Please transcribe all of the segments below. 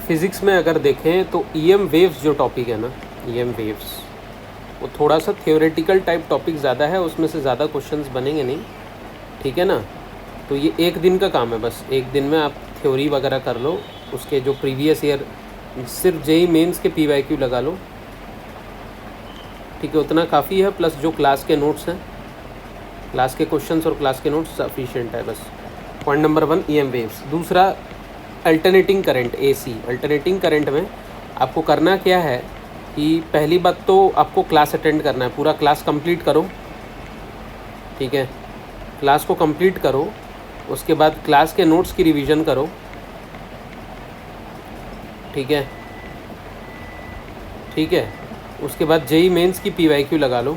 Physics में अगर देखें तो ईएम वेव्स जो टॉपिक है ना, ईएम वेव्स, वो थोड़ा सा थ्योरेटिकल टाइप टॉपिक ज़्यादा है, उसमें से ज़्यादा क्वेश्चंस बनेंगे नहीं, ठीक है ना। तो ये एक दिन का काम है, बस एक दिन में आप थ्योरी वगैरह कर लो, उसके जो प्रीवियस ईयर सिर्फ जेई मेंस के पीवाईक्यू लगा लो, ठीक है, उतना काफ़ी है। प्लस जो क्लास के नोट्स हैं, क्लास के क्वेश्चंस और क्लास के नोट्स सफिशिएंट है बस। Point number 1 EM waves. दूसरा alternating current, AC. Alternating current में आपको करना क्या है कि पहली बात तो आपको क्लास अटेंड करना है, पूरा क्लास कंप्लीट करो, ठीक है, क्लास को कंप्लीट करो। उसके बाद क्लास के नोट्स की रिवीजन करो, ठीक है, ठीक है। उसके बाद जेई मेंस की पीवाईक्यू लगा लो,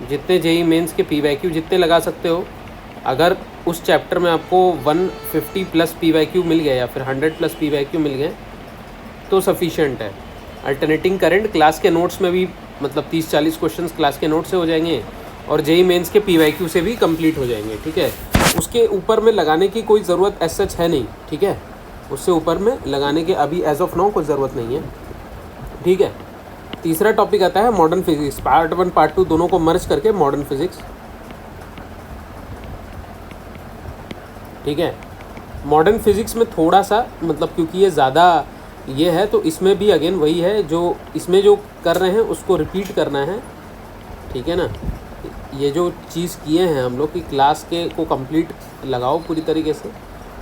जितने जेई मेंस के पीवाईक्यू जितने लगा सकते हो। अगर उस चैप्टर में आपको 150 प्लस पीवाईक्यू मिल गया या फिर 100 प्लस पीवाईक्यू मिल गए तो सफिशिएंट है। अल्टरनेटिंग करंट क्लास के नोट्स में भी मतलब 30-40 क्वेश्चंस क्लास के नोट से हो जाएंगे और जेई मेंस के पीवाईक्यू से भी कंप्लीट हो जाएंगे, ठीक है। उसके ऊपर में लगाने की कोई ज़रूरत एज सच है नहीं, ठीक है, उससे ऊपर में लगाने के अभी एज ऑफ नाउ कोई ज़रूरत नहीं है, ठीक है। तीसरा टॉपिक आता है मॉडर्न फिजिक्स, पार्ट 1 पार्ट 2 दोनों को मर्ज करके मॉडर्न फिजिक्स, ठीक है। मॉडर्न फिजिक्स में थोड़ा सा मतलब क्योंकि ये ज़्यादा ये है तो इसमें भी अगेन वही है, जो इसमें जो कर रहे हैं उसको रिपीट करना है, ठीक है ना। ये जो चीज़ किए हैं हम लोग कि क्लास के को कंप्लीट लगाओ पूरी तरीके से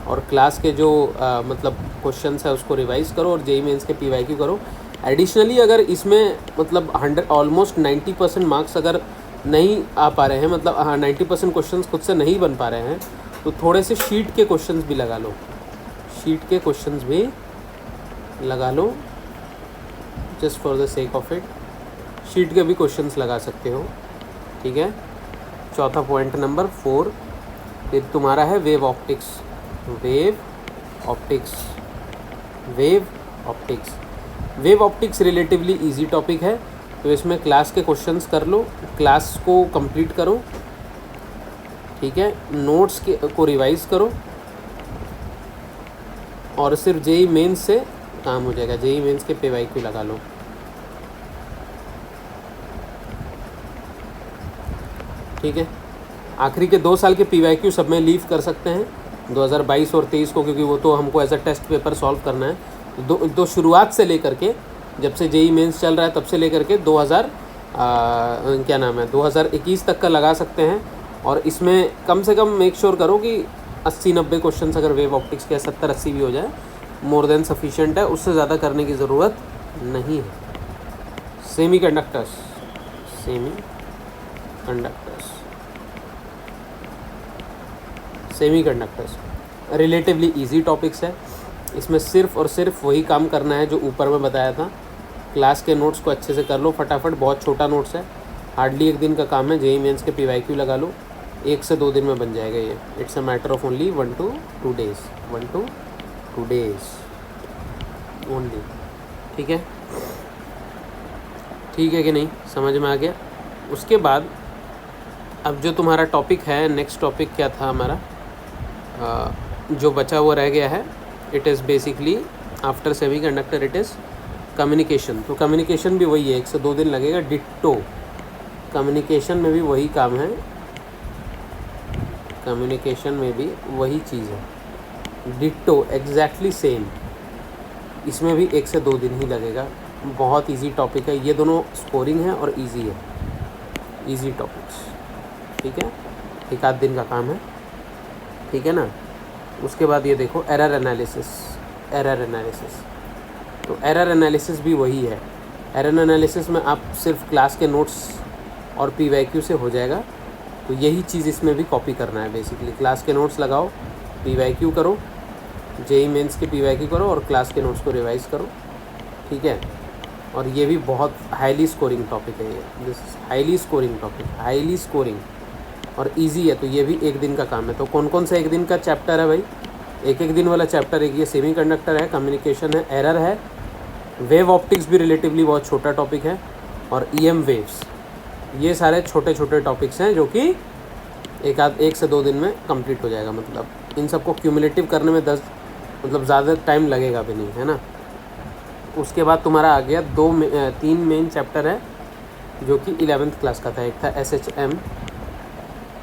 और क्लास के जो मतलब क्वेश्चंस है उसको रिवाइज करो और जेई मेंस के पीवाईक्यू करो। एडिशनली अगर इसमें मतलब 100 ऑलमोस्ट 90% मार्क्स अगर नहीं आ पा रहे हैं, मतलब 90% क्वेश्चंस खुद से नहीं बन पा रहे हैं, तो थोड़े से शीट के क्वेश्चंस भी लगा लो, शीट के क्वेश्चंस भी लगा लो, just for the sake of it sheet के भी क्वेश्चंस लगा सकते हो, ठीक है। चौथा पॉइंट नंबर 4 फिर तुम्हारा है wave optics. Wave optics, wave optics, wave optics relatively easy topic है, तो इसमें क्लास के क्वेश्चंस कर लो, क्लास को कंप्लीट करो, ठीक है, नोट्स के को रिवाइज करो और सिर्फ जेई मेंस से काम हो जाएगा। जेई मेंस के पीवाईक्यू लगा लो, ठीक है। आखिरी के 2 साल के पीवाईक्यू सब में लीव कर सकते हैं 2022 और 23 को, क्योंकि वो तो हमको as a test paper solve करना है। तो शुरुआत से लेकर के जब से जेई मेंस चल रहा है तब से लेकर के 2021 तक का लगा सकते हैं। और इसमें कम से कम मेक श्योर करो कि 80-90 क्वेश्चन अगर वेव ऑप्टिक्स के 70-80 भी हो जाए मोर देन सफिशिएंट है, उससे ज़्यादा करने की ज़रूरत नहीं है। Semi conductors, semi conductors, semi conductors relatively easy topics है। इसमें सिर्फ और सिर्फ वही काम करना है जो ऊपर में बताया था। क्लास के नोट्स को अच्छे से कर लो फटाफट, बहुत छोटा नोट्स है, हार्डली एक दिन का काम है। जेई मेंस के पीवाईक्यू लगा लो, 1 से 2 दिन में बन जाएगा ये। It's a matter of only 1 to 2 days, 1 to 2 days only, ठीक है, ठीक है कि नहीं, समझ में आ गया। उसके बाद अब जो तुम्हारा टॉपिक है, नेक्स्ट टॉपिक क्या था हमारा, जो बचा हुआ रह गया है, it is basically after semi conductor it is communication. तो कम्युनिकेशन भी वही है, 1 से 2 दिन लगेगा। डिट्टो कम्युनिकेशन में भी वही काम है, कम्युनिकेशन में भी वही चीज़ है, डिट्टो एग्जैक्टली सेम। इसमें भी 1 से 2 दिन ही लगेगा। बहुत इजी टॉपिक है, ये दोनों स्कोरिंग है और इजी है, इजी टॉपिक्स, ठीक है, 1 आध दिन का काम है, ठीक है ना। उसके बाद ये देखो एरर एनालिसिस, एरर एनालिसिस, तो एरर एनालिसिस भी वही है। एरर एनालिसिस में आप सिर्फ क्लास के नोट्स और पीवाईक्यू से हो जाएगा, तो यही चीज़ इसमें भी कॉपी करना है बेसिकली। क्लास के नोट्स लगाओ, पीवाईक्यू करो, जेई मेंस के पीवाईक्यू करो और क्लास के नोट्स को रिवाइज करो, ठीक है। और ये भी बहुत हाईली स्कोरिंग टॉपिक है, ये this highly scoring topic, highly scoring और इजी है, तो ये भी 1 दिन का काम है। तो कौन कौन सा 1 दिन का चैप्टर है भाई, 1 दिन वाला चैप्टर, एक ये सेमी कंडक्टर है, कम्युनिकेशन है, एरर है, वेव ऑप्टिक्स भी रिलेटिवली बहुत छोटा टॉपिक है, और ईएम वेव्स। ये सारे छोटे छोटे टॉपिक्स हैं जो कि 1 से 2 दिन में कंप्लीट हो जाएगा। मतलब इन सबको क्यूमुलेटिव करने में मतलब ज़्यादा टाइम लगेगा भी नहीं, है ना। उसके बाद तुम्हारा आ गया 3 मेन चैप्टर है जो कि 11th क्लास का था। एक था SHM,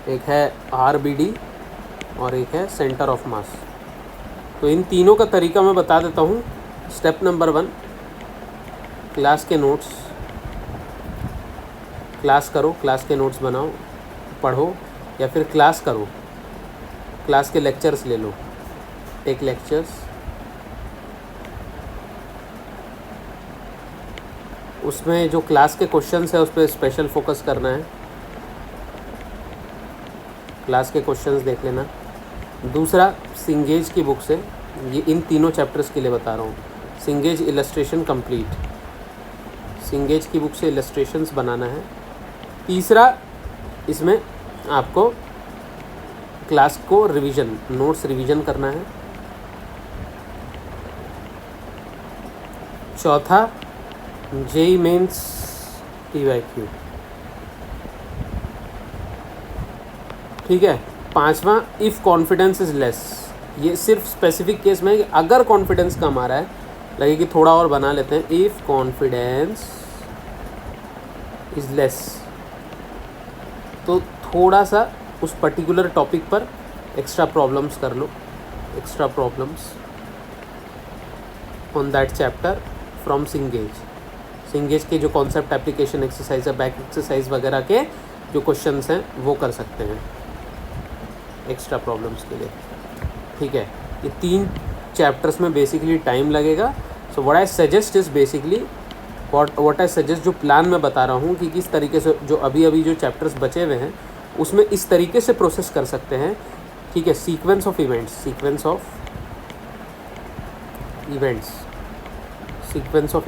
एक है RBD और एक है सेंटर ऑफ मास। तो इन तीनों का तरीका मैं बता देता हूँ। स्टेप नंबर 1, क्लास के नोट्स, क्लास करो, क्लास के नोट्स बनाओ, पढ़ो, या फिर क्लास करो, क्लास के लेक्चर्स ले लो, टेक लेक्चर्स। उसमें जो क्लास के क्वेश्चंस है उस पर स्पेशल फोकस करना है, क्लास के क्वेश्चंस देख लेना। दूसरा, सिंगेज की बुक से, ये इन तीनों चैप्टर्स के लिए बता रहा हूँ, सिंगेज इलस्ट्रेशन कंप्लीट, सिंगेज की बुक से इलस्ट्रेशंस बनाना है। तीसरा, इसमें आपको क्लास को रिवीजन, नोट्स रिवीजन करना है। चौथा, JEE मेंस TYQ, ठीक है। पांचवा, इफ़ कॉन्फिडेंस इज़ लेस, ये सिर्फ स्पेसिफिक केस में है कि अगर कॉन्फिडेंस कम आ रहा है, लगे कि थोड़ा और बना लेते हैं, इफ़ कॉन्फिडेंस इज़ लेस, तो थोड़ा सा उस पर्टिकुलर टॉपिक पर एक्स्ट्रा प्रॉब्लम्स कर लो, extra problems on that chapter from Cengage. Cengage के जो कॉन्सेप्ट एप्लीकेशन एक्सरसाइज है, बैक एक्सरसाइज वगैरह के जो क्वेश्चंस हैं वो कर सकते हैं एक्स्ट्रा प्रॉब्लम्स के लिए, ठीक है। ये 3 चैप्टर्स में बेसिकली टाइम लगेगा। So what I suggest is basically what I suggest, जो प्लान मैं बता रहा हूँ कि किस तरीके से जो अभी जो चैप्टर्स बचे हुए हैं उसमें इस तरीके से प्रोसेस कर सकते हैं, ठीक है। Sequence of events, sequence of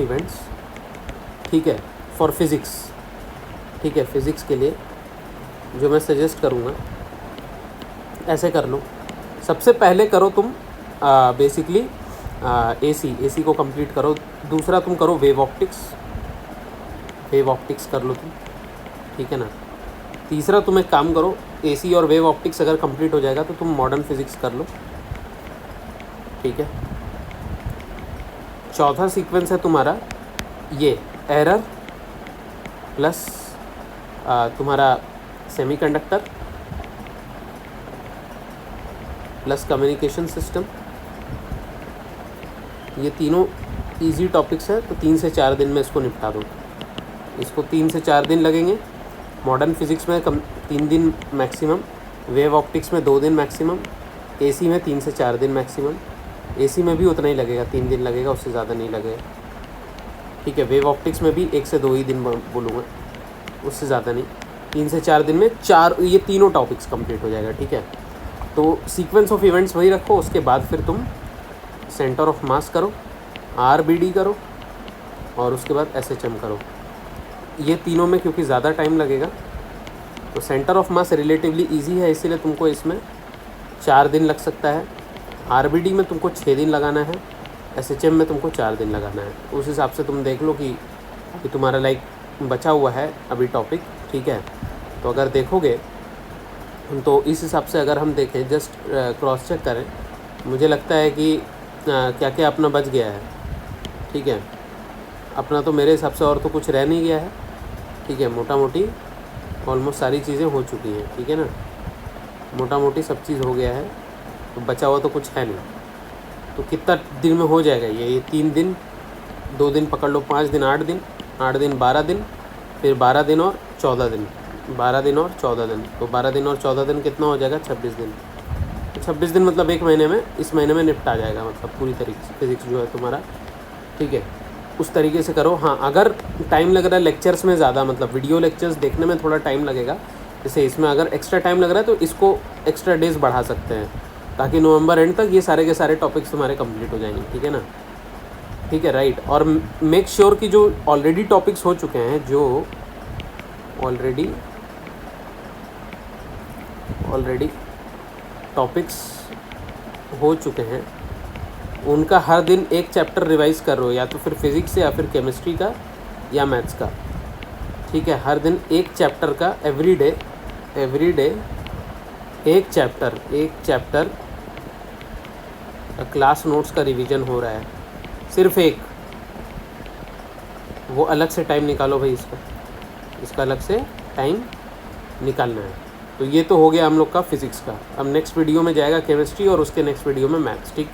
events, ठीक है, फॉर फिज़िक्स, ठीक है। फिज़िक्स के लिए जो मैं सजेस्ट करूँगा, ऐसे कर लो। सबसे पहले करो तुम बेसिकली AC को कंप्लीट करो। दूसरा तुम करो वेव ऑप्टिक्स कर लो तुम, ठीक है ना। तीसरा तुम एक काम करो, AC और वेव ऑप्टिक्स अगर कंप्लीट हो जाएगा तो तुम मॉडर्न फिज़िक्स कर लो, ठीक है। चौथा सीक्वेंस है तुम्हारा ये एरर प्लस तुम्हारा सेमीकंडक्टर प्लस कम्युनिकेशन सिस्टम। ये तीनों इजी टॉपिक्स है, तो 3 से 4 दिन में इसको निपटा दो। इसको 3 से 4 दिन लगेंगे। मॉडर्न फिज़िक्स में 3 दिन मैक्सिमम, वेव ऑप्टिक्स में 2 दिन मैक्सिमम, AC में 3 से 4 दिन मैक्सिमम। AC में भी उतना ही लगेगा, 3 दिन लगेगा, उससे ज़्यादा नहीं लगेगा, ठीक है। वेव ऑप्टिक्स में भी 1 से 2 ही दिन बोलूँगा, उससे ज़्यादा नहीं। 3 से 4 दिन में ये तीनों टॉपिक्स कंप्लीट हो जाएगा, ठीक है। तो सीक्वेंस ऑफ इवेंट्स वही रखो। उसके बाद फिर तुम सेंटर ऑफ मास करो, RBD करो और उसके बाद SHM करो। ये तीनों में क्योंकि ज़्यादा टाइम लगेगा तो centre of mass relatively easy है, इसीलिए तुमको इसमें 4 दिन लग सकता है। RBD में तुमको 6 दिन लगाना है, SHM में तुमको 4 दिन लगाना है। उस हिसाब से तुम देख लो कि तुम्हारा बचा हुआ है अभी टॉपिक, ठीक है। तो अगर देखोगे तो इस हिसाब से अगर हम देखें, जस्ट क्रॉस चेक करें, मुझे लगता है कि क्या क्या अपना बच गया है, ठीक है। अपना तो मेरे हिसाब से और तो कुछ रह नहीं गया है, ठीक है। मोटा मोटी ऑलमोस्ट सारी चीज़ें हो चुकी हैं, ठीक है ना। मोटा मोटी सब चीज़ हो गया है, तो बचा हुआ तो कुछ है नहीं। तो कितना दिन में हो जाएगा ये 3 दिन, 2 दिन पकड़ लो, 5 दिन 8 दिन, 8 दिन 12 दिन, फिर 12 दिन और 14 दिन, 12 दिन और 14 दिन। तो 12 दिन और 14 दिन कितना हो जाएगा? 26 दिन। 26 दिन मतलब 1 महीने में, इस महीने में निपटा जाएगा, मतलब पूरी तरीके से फिज़िक्स जो है तुम्हारा, ठीक है। उस तरीके से करो। हाँ, अगर टाइम लग रहा है लेक्चर्स में ज़्यादा, मतलब वीडियो लेक्चर्स देखने में थोड़ा टाइम लगेगा, जैसे इसमें अगर एक्स्ट्रा टाइम लग रहा है तो इसको एक्स्ट्रा डेज बढ़ा सकते हैं, ताकि नवंबर एंड तक ये सारे के सारे टॉपिक्स तुम्हारे कंप्लीट हो जाएंगे, ठीक है ना। ठीक है, राइट। और मेक श्योर कि जो ऑलरेडी टॉपिक्स हो चुके हैं, जो ऑलरेडी टॉपिक्स हो चुके हैं, उनका हर दिन एक चैप्टर रिवाइज कर रहे हो, या तो फिर फिज़िक्स से, या फिर केमिस्ट्री का, या मैथ्स का, ठीक है। हर दिन एक चैप्टर का, एवरी डे एक चैप्टर क्लास नोट्स का रिवीजन हो रहा है, सिर्फ एक, वो अलग से टाइम निकालो भाई, इसका अलग से टाइम निकालना है। तो ये तो हो गया हम लोग का फिज़िक्स का। अब नेक्स्ट वीडियो में जाएगा केमिस्ट्री और उसके नेक्स्ट वीडियो में मैथ्स। ठीक।